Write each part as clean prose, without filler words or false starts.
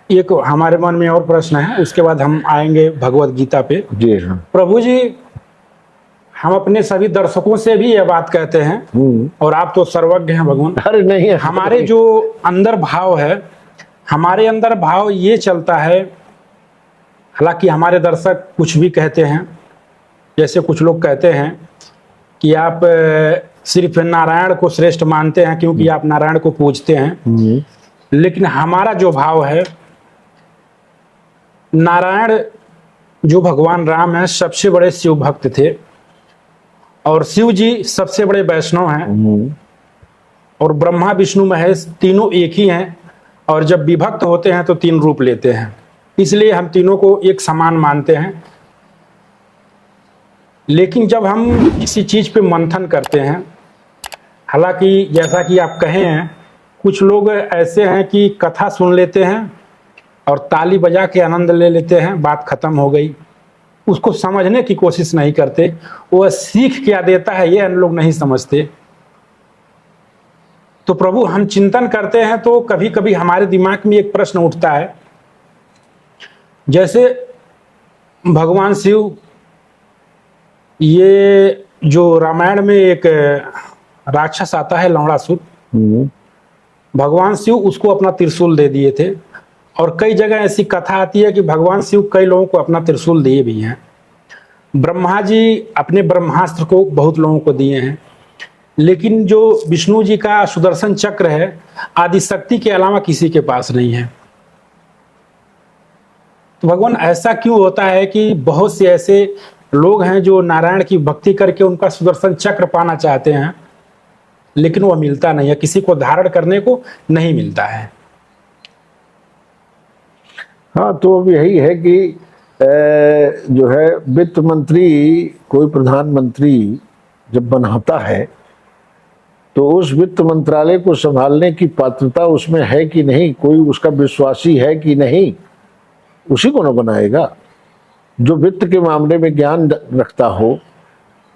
एक हमारे मन में और प्रश्न है, उसके बाद हम आएंगे भगवत गीता पे। जी हाँ। प्रभु जी, हम अपने सभी दर्शकों से भी यह बात कहते हैं, और आप तो सर्वज्ञ हैं भगवान। अरे नहीं, हमारे जो अंदर भाव है, हमारे अंदर भाव ये चलता है, हालांकि हमारे दर्शक कुछ भी कहते हैं, जैसे कुछ लोग कहते हैं कि आप सिर्फ नारायण को श्रेष्ठ मानते हैं क्योंकि आप नारायण को पूजते हैं, लेकिन हमारा जो भाव है, नारायण जो भगवान राम है सबसे बड़े शिव भक्त थे, और शिव जी सबसे बड़े वैष्णव हैं, और ब्रह्मा विष्णु महेश तीनों एक ही हैं, और जब विभक्त होते हैं तो तीन रूप लेते हैं, इसलिए हम तीनों को एक समान मानते हैं। लेकिन जब हम किसी चीज पे मंथन करते हैं, हालांकि जैसा कि आप कहे हैं, कुछ लोग ऐसे हैं कि कथा सुन लेते हैं और ताली बजा के आनंद ले लेते हैं, बात खत्म हो गई, उसको समझने की कोशिश नहीं करते, वो सीख क्या देता है ये हम लोग नहीं समझते। तो प्रभु, हम चिंतन करते हैं तो कभी कभी हमारे दिमाग में एक प्रश्न उठता है, जैसे भगवान शिव, ये जो रामायण में एक राक्षस आता है लौड़ासुर, भगवान शिव उसको अपना त्रिशूल दे दिए थे, और कई जगह ऐसी कथा आती है कि भगवान शिव कई लोगों को अपना त्रिशूल दिए भी हैं। ब्रह्मा जी अपने ब्रह्मास्त्र को बहुत लोगों को दिए हैं, लेकिन जो विष्णु जी का सुदर्शन चक्र है, आदिशक्ति के अलावा किसी के पास नहीं है। तो भगवान, ऐसा क्यों होता है कि बहुत से ऐसे लोग हैं जो नारायण की भक्ति करके उनका सुदर्शन चक्र पाना चाहते हैं, लेकिन वह मिलता नहीं है, किसी को धारण करने को नहीं मिलता है। हाँ, तो अब यही है कि जो है वित्त मंत्री, कोई प्रधानमंत्री जब बनाता है तो उस वित्त मंत्रालय को संभालने की पात्रता उसमें है कि नहीं, कोई उसका विश्वासी है कि नहीं, उसी को न बनाएगा। जो वित्त के मामले में ज्ञान रखता हो,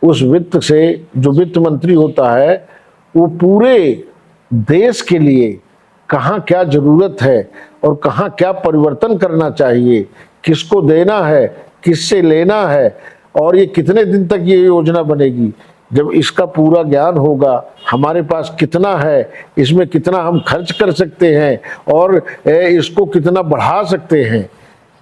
उस वित्त से जो वित्त मंत्री होता है वो पूरे देश के लिए कहाँ क्या जरूरत है और कहाँ क्या परिवर्तन करना चाहिए, किसको देना है, किससे लेना है, और ये कितने दिन तक ये योजना बनेगी, जब इसका पूरा ज्ञान होगा, हमारे पास कितना है, इसमें कितना हम खर्च कर सकते हैं और इसको कितना बढ़ा सकते हैं,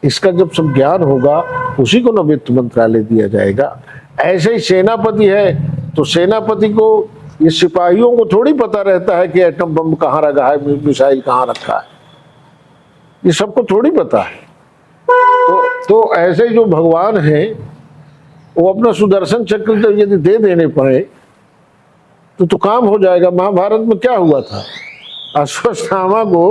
इसका जब सब ज्ञान होगा, उसी को न वित्त मंत्रालय दिया जाएगा। ऐसे ही सेनापति है तो सेनापति को, ये सिपाहियों को थोड़ी पता रहता है कि एटम बम कहाँ रखा है, मिसाइल कहाँ रखा है, ये सबको थोड़ी पता है। तो ऐसे जो भगवान हैं वो अपना सुदर्शन चक्र यदि दे देने पाए तो काम हो जाएगा। महाभारत में क्या हुआ था, अश्वत्थामा को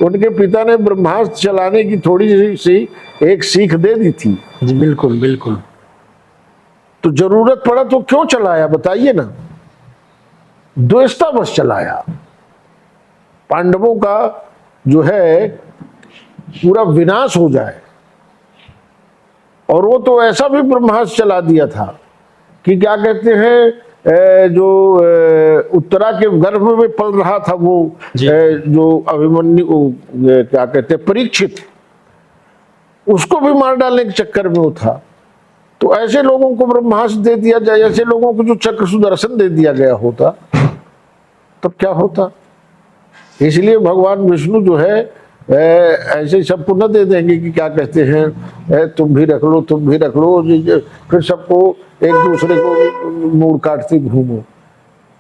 उनके पिता ने ब्रह्मास्त्र चलाने की थोड़ी सी एक सीख दे दी थी। जी बिल्कुल बिल्कुल। तो जरूरत पड़ा तो क्यों चलाया बताइए ना, द्वेषता बस चलाया। पांडवों का जो है पूरा विनाश हो जाए, और वो तो ऐसा भी ब्रह्मास्त्र चला दिया था कि क्या कहते हैं, जो उत्तरा के गर्भ में पल रहा था वो जो अभिमन्यु, क्या कहते हैं, परीक्षित, उसको भी मार डालने के चक्कर में वो था। तो ऐसे लोगों को ब्रह्मास्त्र दे दिया जाए, ऐसे लोगों को जो चक्र सुदर्शन दे दिया गया होता, तब क्या होता। इसलिए भगवान विष्णु जो है ऐसे सबको न दे देंगे कि क्या कहते हैं, तुम भी रख लो, तुम भी रख लो, फिर सबको एक दूसरे को मूड़ काटते घूमो।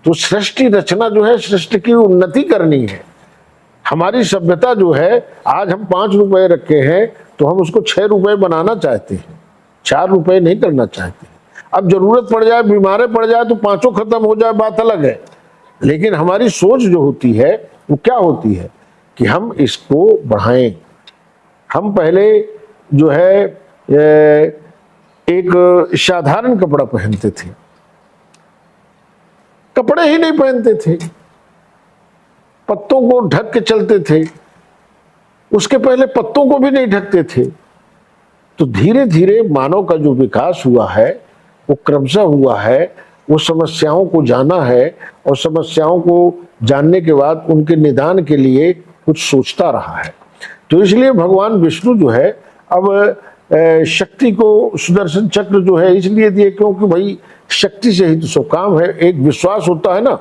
तो सृष्टि रचना जो है, सृष्टि की उन्नति करनी है। हमारी सभ्यता जो है, आज हम 5 रुपए रखे हैं तो हम उसको 6 रुपए बनाना चाहते हैं, 4 रुपए नहीं करना चाहते। अब जरूरत पड़ जाए, बीमारे पड़ जाए तो 5 खत्म हो जाए, बात अलग है। लेकिन हमारी सोच जो होती है वो क्या होती है कि हम इसको बढ़ाएं। हम पहले जो है एक साधारण कपड़ा पहनते थे, कपड़े ही नहीं पहनते थे, पत्तों को ढक के चलते थे, उसके पहले पत्तों को भी नहीं ढकते थे। तो धीरे धीरे मानव का जो विकास हुआ है वो क्रमशः हुआ है, वो समस्याओं को जाना है, और समस्याओं को जानने के बाद उनके निदान के लिए कुछ सोचता रहा है। तो इसलिए भगवान विष्णु जो है अब शक्ति को सुदर्शन चक्र जो है इसलिए दिए क्योंकि भाई शक्ति से ही तो सब काम है। एक विश्वास होता है ना,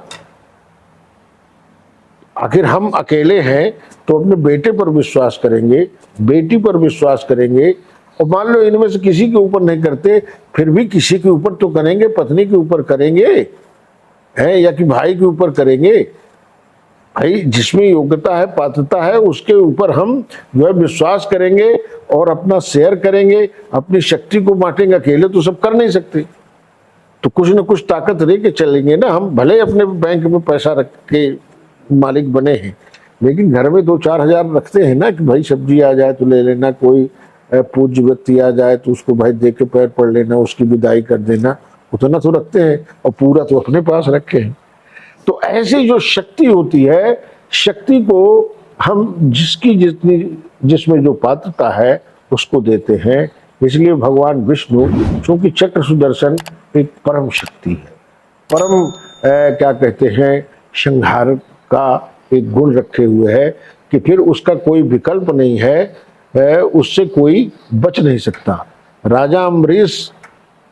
आखिर हम अकेले हैं तो अपने बेटे पर विश्वास करेंगे, बेटी पर विश्वास करेंगे, और मान लो इनमें से किसी के ऊपर नहीं करते फिर भी किसी के ऊपर तो करेंगे, पत्नी के ऊपर करेंगे है या कि भाई के ऊपर करेंगे। भाई जिसमें योग्यता है, पात्रता है, उसके ऊपर हम जो है विश्वास करेंगे और अपना शेयर करेंगे, अपनी शक्ति को बांटेंगे। अकेले तो सब कर नहीं सकते, तो कुछ ना कुछ ताकत रह के चलेंगे ना। हम भले अपने बैंक में पैसा रख के मालिक बने हैं, लेकिन घर में 2-4 हजार रखते हैं ना कि भाई सब्जी आ जाए तो ले लेना, कोई पूज्य व्यक्ति आ जाए तो उसको भाई दे के पैर पड़ लेना, उसकी विदाई कर देना, उतना तो रखते हैं, और पूरा तो अपने पास रखे हैं। तो ऐसी जो शक्ति होती है, शक्ति को हम जिसकी जितनी जिसमें जो पात्रता है उसको देते हैं। इसलिए भगवान विष्णु चूंकि चक्र सुदर्शन एक परम शक्ति है, परम क्या कहते हैं संहार का एक गुण रखे हुए है कि फिर उसका कोई विकल्प नहीं है, उससे कोई बच नहीं सकता। राजा अम्बरीश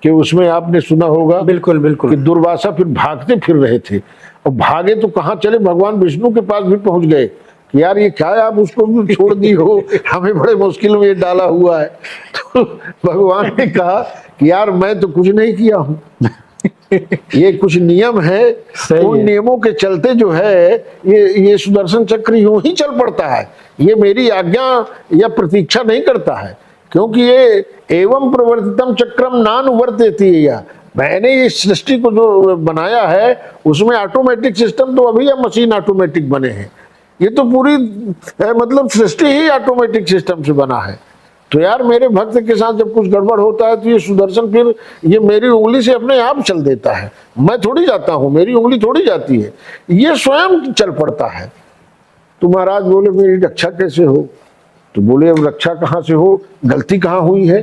के उसमें आपने सुना होगा बिल्कुल बिल्कुल कि दुर्वासा फिर भागते फिर रहे थे, और भागे तो कहाँ चले, भगवान विष्णु के पास भी पहुंच गए कि यार ये क्या है, आप उसको भी छोड़ दी हो, हमें बड़े मुश्किल में ये डाला हुआ है। तो भगवान ने कहा कि यार मैं तो कुछ नहीं किया हूं, ये कुछ नियम है, उन नियमों के चलते जो है ये सुदर्शन चक्र यूं ही चल पड़ता है, ये मेरी आज्ञा या प्रतीक्षा नहीं करता है, क्योंकि ये एवं प्रवर्तितम चक्रम नानुवर्तयति। या मैंने इस सृष्टि को जो बनाया है उसमें ऑटोमेटिक सिस्टम तो अभी या मशीन ऑटोमेटिक बने हैं, ये तो पूरी मतलब सृष्टि ही ऑटोमेटिक सिस्टम से बना है। तो यार मेरे भक्त के साथ जब कुछ गड़बड़ होता है तो ये सुदर्शन फिर ये मेरी उंगली से अपने आप चल देता है, मैं थोड़ी जाता हूं, मेरी उंगली थोड़ी जाती है, ये स्वयं चल पड़ता है। तो महाराज बोले मेरी रक्षा कैसे हो? तो बोले अब रक्षा कहां से हो, गलती कहां हुई है?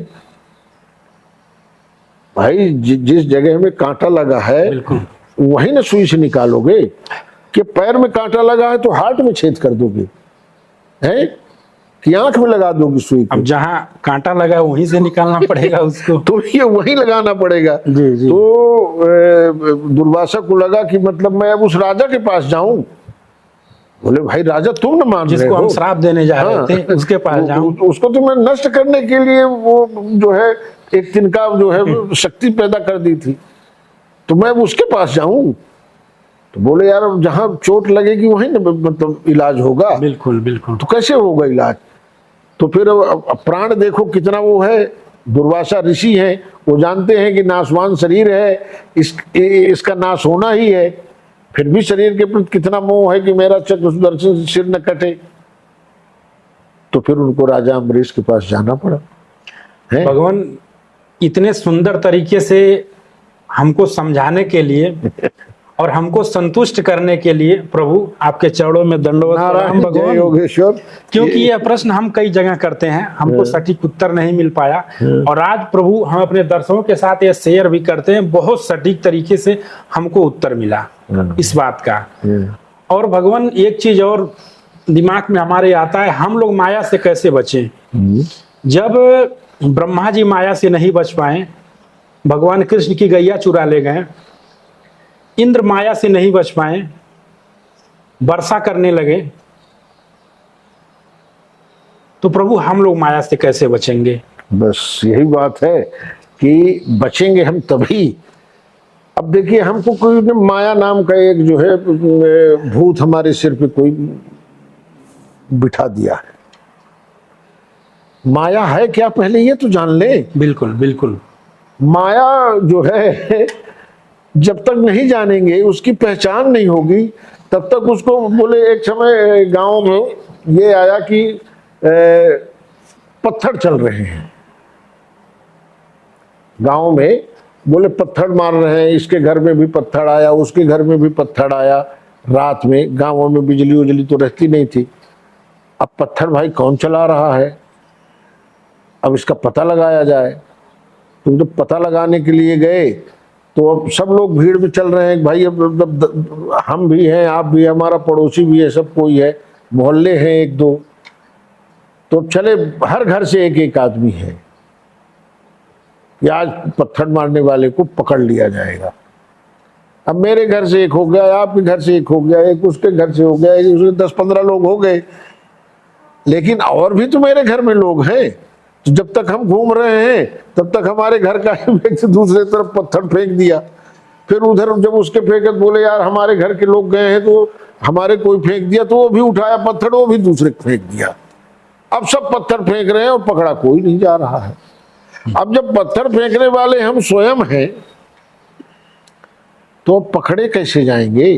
भाई जिस जगह में कांटा लगा है वही ना सुई से निकालोगे, कि पैर में कांटा लगा है तो हार्ट में छेद कर दोगे, हैं कि आंख में लगा दोगे सुई को? अब जहां कांटा लगा है वहीं से निकालना पड़ेगा उसको। तो ये वही लगाना पड़ेगा। जी जी। तो दुर्वासा को लगा कि मतलब मैं अब उस राजा के पास जाऊं। बोले भाई राजा तुम न मान रहे हो, जिसको हम श्राप देने जा रहे थे उसके पास जाऊं। उसको तो मैं नष्ट करने के लिए वो जो है एक तिनका जो है शक्ति पैदा कर दी थी, तो मैं उसके पास जाऊं? तो बोले यार जहां चोट लगेगी वहीं न मतलब इलाज होगा। बिल्कुल बिल्कुल। तो कैसे होगा इलाज? तो फिर प्राण देखो कितना वो है, दुर्वासा ऋषि हैं, वो जानते हैं कि नाशवान शरीर है, इसका नाश होना ही है, फिर भी शरीर के प्रति कितना मोह है कि मेरा चक्र सुदर्शन से सिर न कटे। तो फिर उनको राजा अम्बरीश के पास जाना पड़ा। भगवान इतने सुंदर तरीके से हमको समझाने के लिए और हमको संतुष्ट करने के लिए प्रभु आपके चरणों में दंडवत प्रणाम भगवान योगेश्वर। क्योंकि यह प्रश्न हम कई जगह करते हैं, हमको सटीक उत्तर नहीं मिल पाया, और आज प्रभु हम अपने दर्शकों के साथ ये शेयर भी करते हैं, बहुत सटीक तरीके से हमको उत्तर मिला इस बात का। और भगवान एक चीज और दिमाग में हमारे आता है, हम लोग माया से कैसे बचें? जब ब्रह्मा जी माया से नहीं बच पाए, भगवान कृष्ण की गैया चुरा ले गए, इंद्र माया से नहीं बच पाए, वर्षा करने लगे, तो प्रभु हम लोग माया से कैसे बचेंगे? बस यही बात है कि बचेंगे हम तभी। अब देखिए हमको कोई माया नाम का एक जो है भूत हमारे सिर पे कोई बिठा दिया है। माया है क्या पहले ये तो जान ले। बिल्कुल बिल्कुल। माया जो है जब तक नहीं जानेंगे, उसकी पहचान नहीं होगी, तब तक उसको बोले एक समय गांव में ये आया कि पत्थर चल रहे हैं गांव में, बोले पत्थर मार रहे हैं, इसके घर में भी पत्थर आया, उसके घर में भी पत्थर आया। रात में गांवों में बिजली उजली तो रहती नहीं थी, अब पत्थर भाई कौन चला रहा है, अब इसका पता लगाया जाए। तो जब पता लगाने के लिए गए तो अब सब लोग भीड़ में चल रहे हैं, भाई अब हम भी हैं, आप भी, हमारा पड़ोसी भी है, सब कोई है, मोहल्ले हैं 1-2। तो चले हर घर से एक एक आदमी है कि आज पत्थर मारने वाले को पकड़ लिया जाएगा। अब मेरे घर से एक हो गया, आपके घर से एक हो गया, एक उसके घर से हो गया, एक उसके 10-15 लोग हो गए, लेकिन और भी तो मेरे घर में लोग हैं। तो जब तक हम घूम रहे हैं तब तक हमारे घर का व्यक्ति दूसरे तरफ पत्थर फेंक दिया, फिर उधर जब उसके फेंके बोले यार हमारे घर के लोग गए हैं तो हमारे कोई फेंक दिया, तो वो भी उठाया पत्थर, वो भी दूसरे को फेंक दिया। अब सब पत्थर फेंक रहे हैं और पकड़ा कोई नहीं जा रहा है। अब जब पत्थर फेंकने वाले हम स्वयं हैं तो पकड़े कैसे जाएंगे?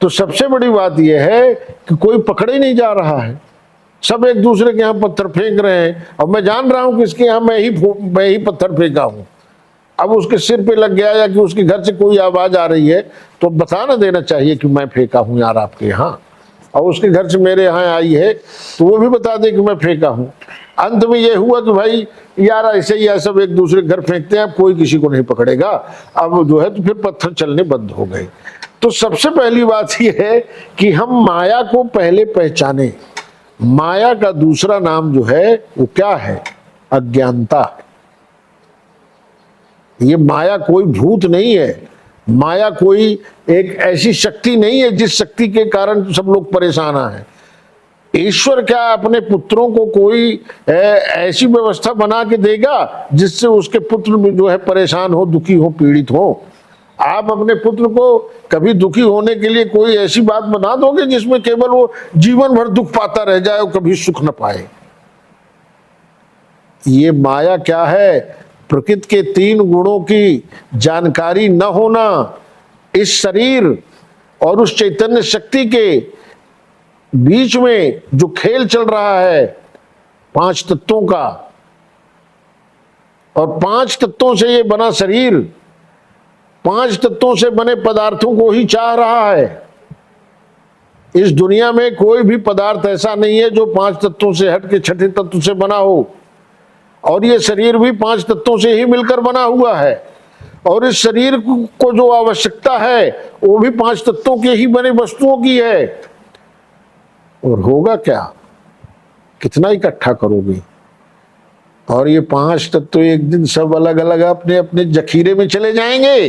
तो सबसे बड़ी बात यह है कि कोई पकड़े नहीं जा रहा है, सब एक दूसरे के यहाँ पत्थर फेंक रहे हैं। और मैं जान रहा हूं कि इसके यहाँ मैं ही पत्थर फेंका हूं। अब उसके सिर पे लग गया या कि उसके घर से कोई आवाज आ रही है तो बता ना देना चाहिए कि मैं फेंका हूं यार आपके यहाँ, और उसके घर से मेरे यहाँ आई है तो वो भी बता दे कि मैं फेंका हूं। अंत में ये हुआ कि भाई यार ऐसे ही सब एक दूसरे घर फेंकते हैं, अब कोई किसी को नहीं पकड़ेगा। अब जो है तो फिर पत्थर चलने बंद हो गए। तो सबसे पहली बात यह है कि हम माया को पहले पहचाने। माया का दूसरा नाम जो है वो क्या है? अज्ञानता। ये माया कोई भूत नहीं है, माया कोई एक ऐसी शक्ति नहीं है जिस शक्ति के कारण सब लोग परेशान हैं। ईश्वर क्या अपने पुत्रों को कोई ऐसी व्यवस्था बना के देगा जिससे उसके पुत्र भी जो है परेशान हो, दुखी हो, पीड़ित हो? आप अपने पुत्र को कभी दुखी होने के लिए कोई ऐसी बात बना दोगे जिसमें केवल वो जीवन भर दुख पाता रह जाए और कभी सुख न पाए? ये माया क्या है? प्रकृति के 3 गुणों की जानकारी न होना, इस शरीर और उस चैतन्य शक्ति के बीच में जो खेल चल रहा है 5 तत्वों का, और 5 तत्वों से ये बना शरीर 5 तत्वों से बने पदार्थों को ही चाह रहा है। इस दुनिया में कोई भी पदार्थ ऐसा नहीं है जो 5 तत्वों से हट के छठे तत्व से बना हो, और ये शरीर भी 5 तत्वों से ही मिलकर बना हुआ है, और इस शरीर को जो आवश्यकता है वो भी 5 तत्वों के ही बने वस्तुओं की है। और होगा क्या? कितना इकट्ठा करोगे? और ये 5 तत्व एक दिन सब अलग अलग अपने अपने जखीरे में चले जाएंगे।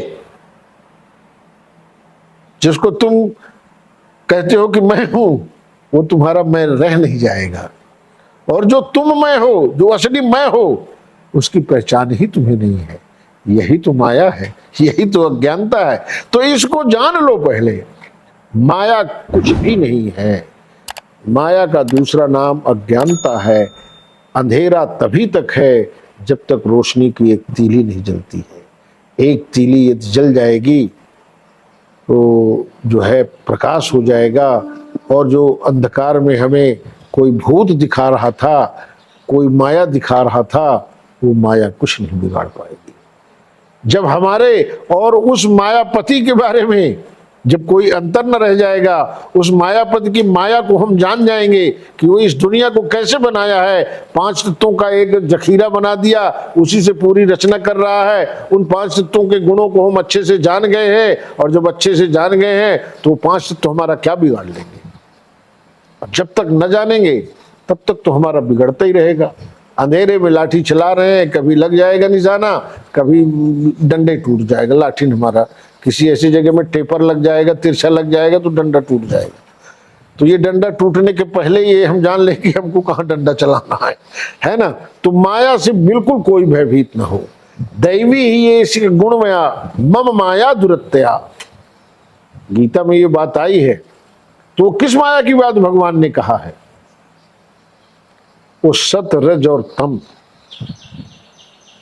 जिसको तुम कहते हो कि मैं हूं, वो तुम्हारा मैं रह नहीं जाएगा, और जो तुम मैं हो, जो असली मैं हो, उसकी पहचान ही तुम्हें नहीं है। यही तो माया है, यही तो अज्ञानता है। तो इसको जान लो पहले। माया कुछ भी नहीं है। माया का दूसरा नाम अज्ञानता है। अंधेरा तभी तक है जब तक रोशनी की एक तीली नहीं जलती है। एक तीली यदि जल जाएगी तो जो है प्रकाश हो जाएगा, और जो अंधकार में हमें कोई भूत दिखा रहा था, कोई माया दिखा रहा था, वो माया कुछ नहीं बिगाड़ पाएगी। जब हमारे और उस मायापति के बारे में जब कोई अंतर न रह जाएगा, उस मायापति की माया को हम जान जाएंगे कि वो इस दुनिया को कैसे बनाया है। 5 तत्वों का एक जखीरा बना दिया, उसी से पूरी रचना कर रहा है। उन 5 तत्वों के गुणों को हम अच्छे से जान गए हैं, और जब अच्छे से जान गए हैं तो 5 तत्व हमारा क्या बिगाड़ लेंगे? जब तक न जानेंगे तब तक तो हमारा बिगड़ता ही रहेगा। अंधेरे में लाठी चला रहे हैं, कभी लग जाएगा निशाना, कभी डंडे टूट जाएगा। लाठी हमारा किसी ऐसी जगह में टेपर लग जाएगा, तिरछा लग जाएगा तो डंडा टूट जाएगा। तो ये डंडा टूटने के पहले ये हम जान लें कि हमको कहाँ डंडा चलाना है ना? तो माया से बिल्कुल कोई भयभीत न हो। दैवी ही ये इसी गुणमया मम माया दुरत्या, गीता में ये बात आई है। तो किस माया की बात भगवान ने कहा है? वो सत, रज और तम,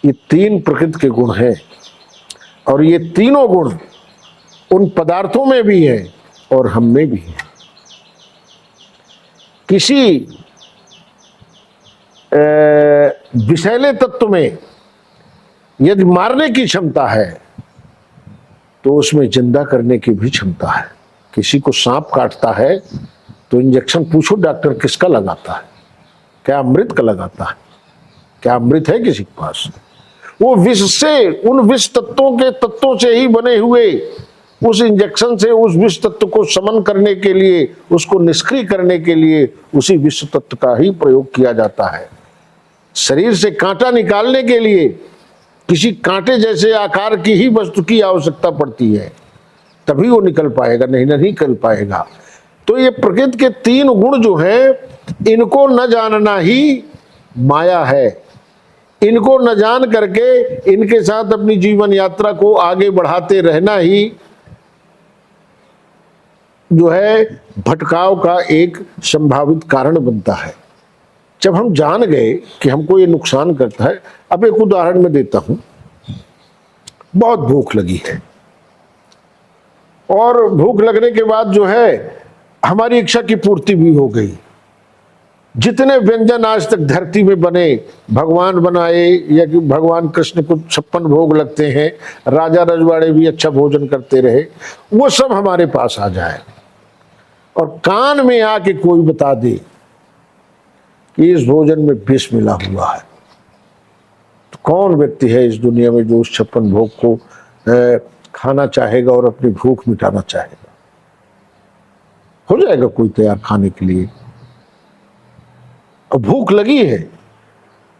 ये 3 प्रकृति के गुण हैं, और ये तीनों गुण उन पदार्थों में भी है और हम में भी है। किसी विषैले तत्व में यदि मारने की क्षमता है तो उसमें जिंदा करने की भी क्षमता है। किसी को सांप काटता है तो इंजेक्शन पूछो डॉक्टर किसका लगाता है? क्या अमृत का लगाता है? क्या अमृत है किसी के पास? वो विष से, उन विष तत्वों के तत्वों से ही बने हुए उस इंजेक्शन से उस विष तत्व को समन करने के लिए, उसको निष्क्रिय करने के लिए उसी विष तत्व का ही प्रयोग किया जाता है। शरीर से कांटा निकालने के लिए किसी कांटे जैसे आकार की ही वस्तु की आवश्यकता पड़ती है, तभी वो निकल पाएगा, नहीं निकल पाएगा। तो ये प्रकृति के 3 गुण जो हैं, इनको न जानना ही माया है। इनको न जान करके इनके साथ अपनी जीवन यात्रा को आगे बढ़ाते रहना ही जो है भटकाव का एक संभावित कारण बनता है। जब हम जान गए कि हमको ये नुकसान करता है, अब एक उदाहरण मैं देता हूं। बहुत भूख लगी है और भूख लगने के बाद जो है हमारी इच्छा की पूर्ति भी हो गई। जितने व्यंजन आज तक धरती में बने, भगवान बनाए या कि भगवान कृष्ण को 56 भोग लगते हैं, राजा रजवाड़े भी अच्छा भोजन करते रहे, वो सब हमारे पास आ जाए और कान में आके कोई बता दे कि इस भोजन में विष मिला हुआ है, तो कौन व्यक्ति है इस दुनिया में जो उस 56 भोग को खाना चाहेगा और अपनी भूख मिटाना चाहेगा? हो जाएगा कोई तैयार खाने के लिए? और भूख लगी है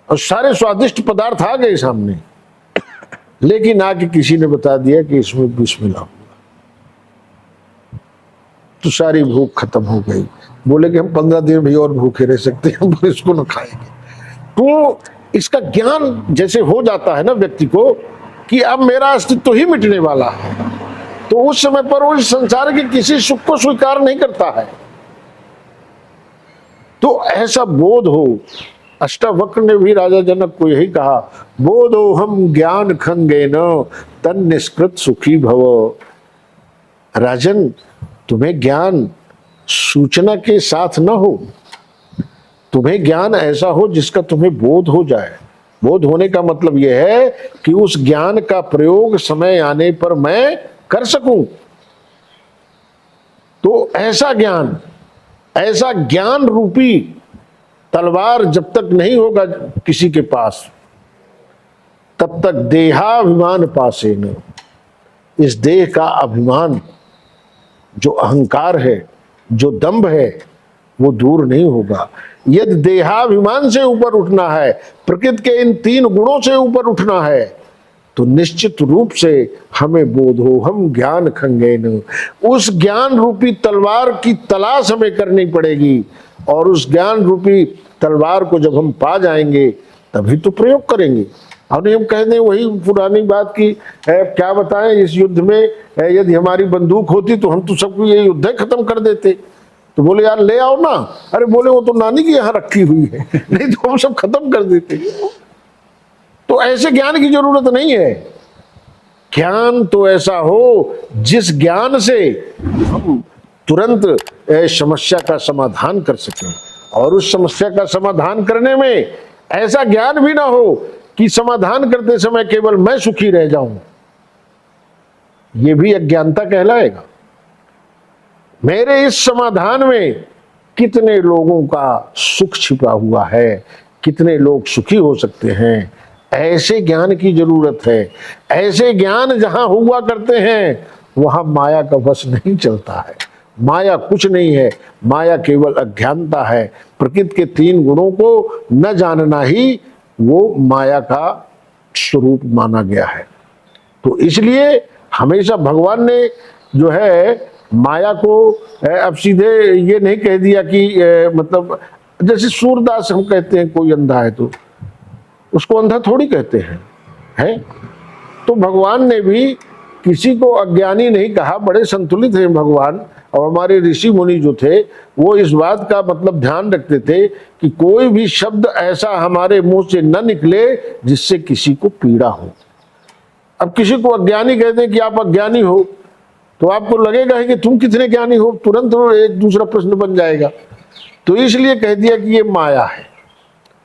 और सारे स्वादिष्ट पदार्थ आ गए सामने, लेकिन आके किसी ने बता दिया कि इसमें विष मिला हुआ, तो सारी भूख खत्म हो गई। बोले कि हम 15 दिन भी और भूखे रह सकते हैं, हम इसको न खाएंगे। तो इसका ज्ञान जैसे हो जाता है ना व्यक्ति को कि अब मेरा अस्तित्व ही मिटने वाला है, तो उस समय पर वो इस संसार के किसी सुख को स्वीकार नहीं करता है। तो ऐसा बोध हो, अष्टावक्र ने भी राजा जनक को यही कहा, बोधो हम ज्ञान खंगेन तन निष्कृत सुखी भव। राजन, तुम्हें ज्ञान सूचना के साथ न हो, तुम्हें ज्ञान ऐसा हो जिसका तुम्हें बोध हो जाए। बोध होने का मतलब यह है कि उस ज्ञान का प्रयोग समय आने पर मैं कर सकूं। तो ऐसा ज्ञान रूपी तलवार जब तक नहीं होगा किसी के पास, तब तक देहाभिमान पासे न, इस देह का अभिमान, जो अहंकार है, जो दंभ है, वो दूर नहीं होगा। यदि देहाभिमान से ऊपर उठना है, प्रकृति के इन 3 गुणों से ऊपर उठना है, तो निश्चित रूप से हमें बोधो हम ज्ञान खंगेन, उस ज्ञान रूपी तलवार की तलाश हमें करनी पड़ेगी। और उस ज्ञान रूपी तलवार को जब हम पा जाएंगे तभी तो प्रयोग करेंगे। और हम कह दें वही पुरानी बात की क्या बताएं, इस युद्ध में यदि हमारी बंदूक होती तो हम तो सबको ये युद्ध खत्म कर देते। तो बोले यार ले आओ ना, अरे बोले वो तो नानी की यहाँ रखी हुई है, नहीं तो हम सब खत्म कर देते। तो ऐसे ज्ञान की जरूरत नहीं है। ज्ञान तो ऐसा हो जिस ज्ञान से हम तुरंत समस्या का समाधान कर सकें, और उस समस्या का समाधान करने में ऐसा ज्ञान भी ना हो कि समाधान करते समय केवल मैं सुखी रह जाऊं, यह भी अज्ञानता कहलाएगा। मेरे इस समाधान में कितने लोगों का सुख छिपा हुआ है, कितने लोग सुखी हो सकते हैं, ऐसे ज्ञान की जरूरत है। ऐसे ज्ञान जहां हुआ करते हैं वहां माया का वश नहीं चलता है। माया कुछ नहीं है, माया केवल अज्ञानता है। प्रकृति के 3 गुणों को न जानना ही वो माया का स्वरूप माना गया है। तो इसलिए हमेशा भगवान ने जो है माया को अब सीधे ये नहीं कह दिया कि मतलब जैसे सूरदास हम कहते हैं कोई अंधा है तो उसको अंधा थोड़ी कहते हैं। तो भगवान ने भी किसी को अज्ञानी नहीं कहा, बड़े संतुलित हैं भगवान। और हमारे ऋषि मुनि जो थे वो इस बात का मतलब ध्यान रखते थे कि कोई भी शब्द ऐसा हमारे मुंह से न निकले जिससे किसी को पीड़ा हो। अब किसी को अज्ञानी कहते हैं कि आप अज्ञानी हो, तो आपको लगेगा कि तुम कितने ज्ञानी हो, तुरंत एक दूसरा प्रश्न बन जाएगा। तो इसलिए कह दिया कि ये माया है।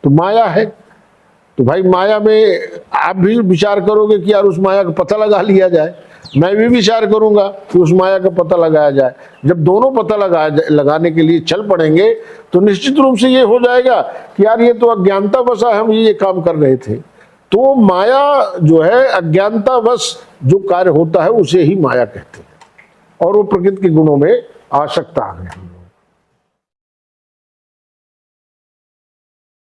तो माया है तो भाई माया में आप भी विचार करोगे कि यार उस माया का पता लगा लिया जाए, मैं भी विचार करूंगा कि उस माया का पता लगाया जाए। जब दोनों पता लगाने के लिए चल पड़ेंगे तो निश्चित रूप से ये हो जाएगा कि यार ये तो अज्ञानता वश हम ये काम कर रहे थे। तो माया जो है अज्ञानता वश जो कार्य होता है उसे ही माया कहते हैं। और वो प्रकृति के गुणों में आसक्त आ गए।